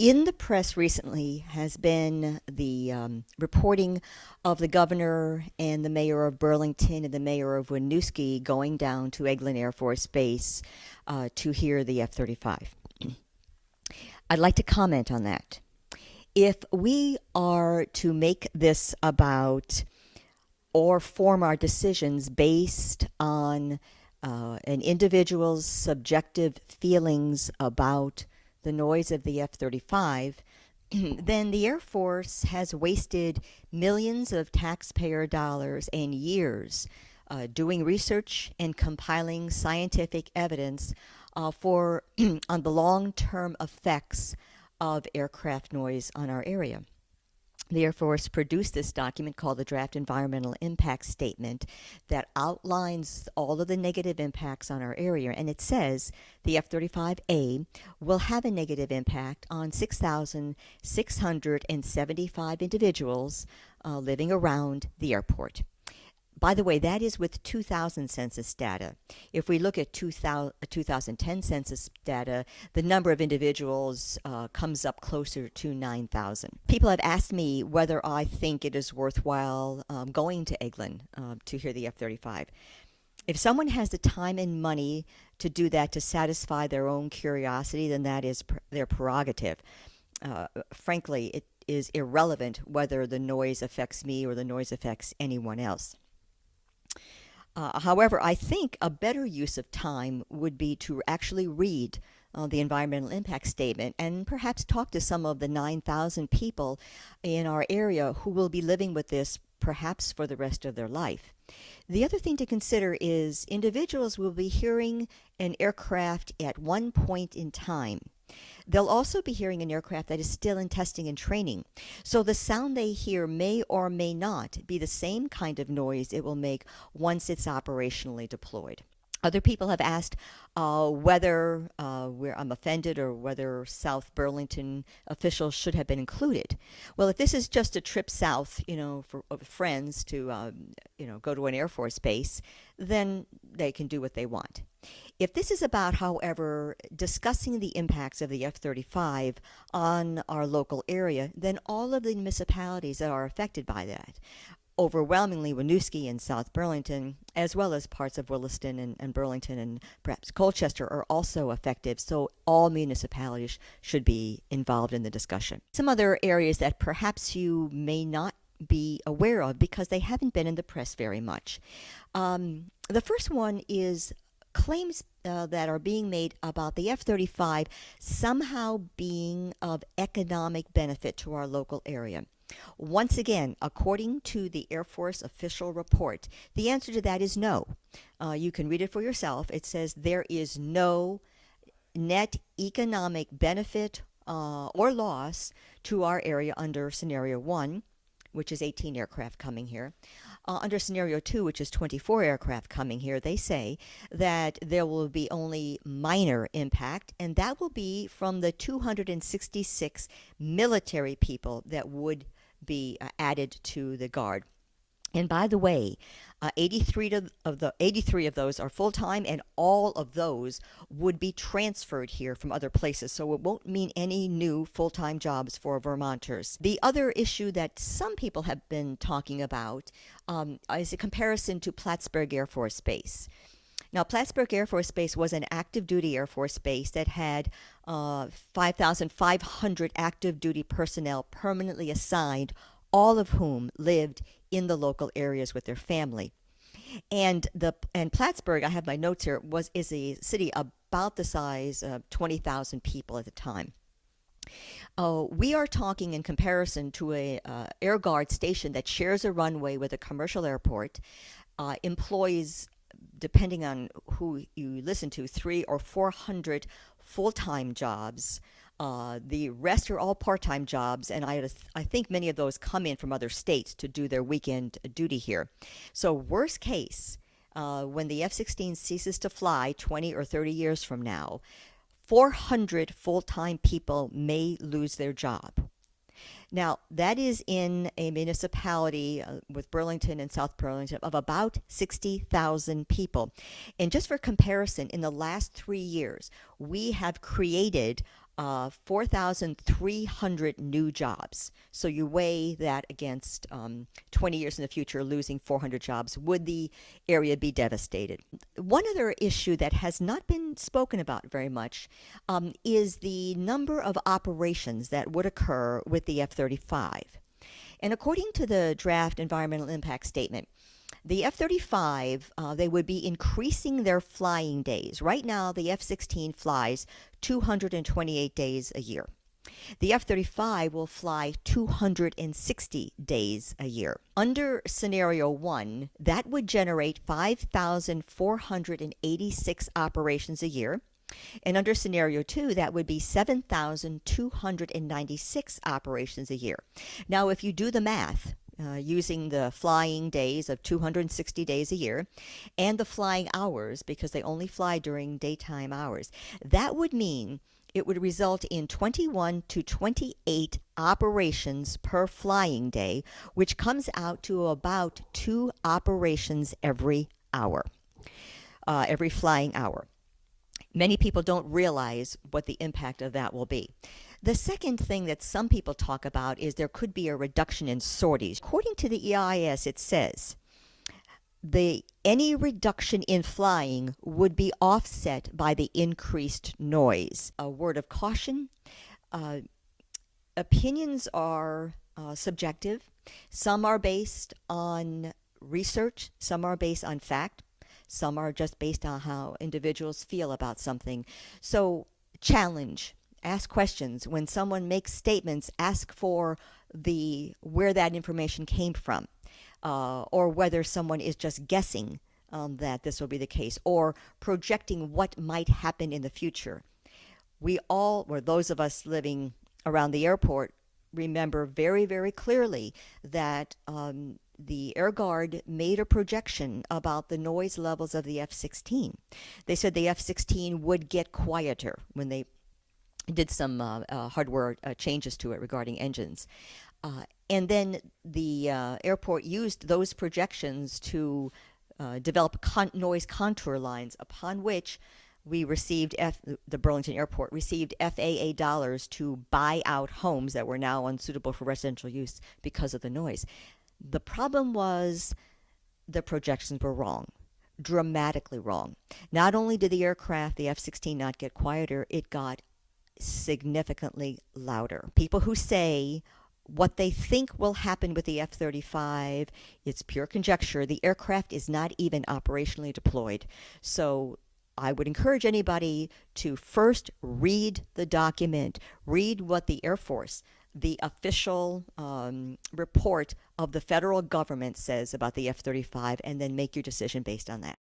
In the press recently has been the reporting of the governor and the mayor of Burlington and the mayor of Winooski going down to Eglin Air Force Base to hear the F-35. I'd like to comment on that. If we are to make this about or form our decisions based on an individual's subjective feelings about the noise of the F-35, then the Air Force has wasted millions of taxpayer dollars and years doing research and compiling scientific evidence for on the long-term effects of aircraft noise on our area. The Air Force produced this document called the Draft Environmental Impact Statement that outlines all of the negative impacts on our area. And it says the F-35A will have a negative impact on 6,675 individuals living around the airport. By the way, that is with 2000 census data. If we look at 2010 census data, the number of individuals comes up closer to 9,000. People have asked me whether I think it is worthwhile going to Eglin to hear the F-35. If someone has the time and money to do that to satisfy their own curiosity, then that is their prerogative. Frankly, it is irrelevant whether the noise affects me or the noise affects anyone else. However, I think a better use of time would be to actually read the environmental impact statement and perhaps talk to some of the 9,000 people in our area who will be living with this perhaps for the rest of their life. The other thing to consider is individuals will be hearing an aircraft at one point in time. They'll also be hearing an aircraft that is still in testing and training. So the sound they hear may or may not be the same kind of noise it will make once it's operationally deployed. Other people have asked whether I'm offended or whether South Burlington officials should have been included. Well, if this is just a trip south, for friends to, go to an Air Force base, then they can do what they want. If this is about, however, discussing the impacts of the F-35 on our local area, then all of the municipalities that are affected by that, overwhelmingly Winooski and South Burlington, as well as parts of Williston and Burlington and perhaps Colchester, are also affected. So all municipalities should be involved in the discussion. Some other areas that perhaps you may not be aware of because they haven't been in the press very much. The first one is claims that are being made about the F-35 somehow being of economic benefit to our local area. Once again, according to the Air Force official report, the answer to that is no. You can read it for yourself. It says there is no net economic benefit or loss to our area under Scenario 1, which is 18 aircraft coming here. Under Scenario 2, which is 24 aircraft coming here, they say that there will be only minor impact, and that will be from the 266 military people that would be added to the Guard. And by the way, 83 of those are full-time, and all of those would be transferred here from other places. So it won't mean any new full-time jobs for Vermonters. The other issue that some people have been talking about is a comparison to Plattsburgh Air Force Base. Now, Plattsburgh Air Force Base was an active duty Air Force base that had 5,500 active duty personnel permanently assigned, all of whom lived in the local areas with their family. And Plattsburgh, I have my notes here, is a city about the size of 20,000 people at the time. We are talking in comparison to a Air Guard station that shares a runway with a commercial airport, employs, depending on who you listen to, 300 or 400 full-time jobs. The rest are all part-time jobs, and I think many of those come in from other states to do their weekend duty here. So worst case, when the F-16 ceases to fly 20 or 30 years from now, 400 full-time people may lose their job. Now, that is in a municipality with Burlington and South Burlington of about 60,000 people. And just for comparison, in the last 3 years, we have created 4,300 new jobs. So you weigh that against 20 years in the future, losing 400 jobs. Would the area be devastated? One other issue that has not been spoken about very much is the number of operations that would occur with the F 35. And according to the draft environmental impact statement, the F 35, they would be increasing their flying days. Right now, the F 16 flies 228 days a year. The F 35 will fly 260 days a year. Under scenario 1, that would generate 5,486 operations a year. And under scenario 2, that would be 7,296 operations a year. Now, if you do the math, using the flying days of 260 days a year and the flying hours, because they only fly during daytime hours, that would mean it would result in 21 to 28 operations per flying day, which comes out to about 2 operations every hour, every flying hour. Many people don't realize what the impact of that will be. The second thing that some people talk about is there could be a reduction in sorties. According to the EIS, it says any reduction in flying would be offset by the increased noise. A word of caution, opinions are subjective. Some are based on research, some are based on fact. Some are just based on how individuals feel about something. So challenge, ask questions. When someone makes statements, ask for where that information came from, or whether someone is just guessing that this will be the case, or projecting what might happen in the future. We all, or those of us living around the airport, remember very, very clearly that the Air Guard made a projection about the noise levels of the F-16. They said the F-16 would get quieter when they did some hardware changes to it regarding engines. And then the airport used those projections to develop noise contour lines, upon which we received, the Burlington Airport received FAA dollars to buy out homes that were now unsuitable for residential use because of the noise. The problem was the projections were wrong, dramatically wrong. Not only did the aircraft, the F-16, not get quieter, it got significantly louder. People who say what they think will happen with the F-35, it's pure conjecture. The aircraft is not even operationally deployed. So I would encourage anybody to first read the document, read what the Air Force, the official report of the federal government says about the F-35, and then make your decision based on that.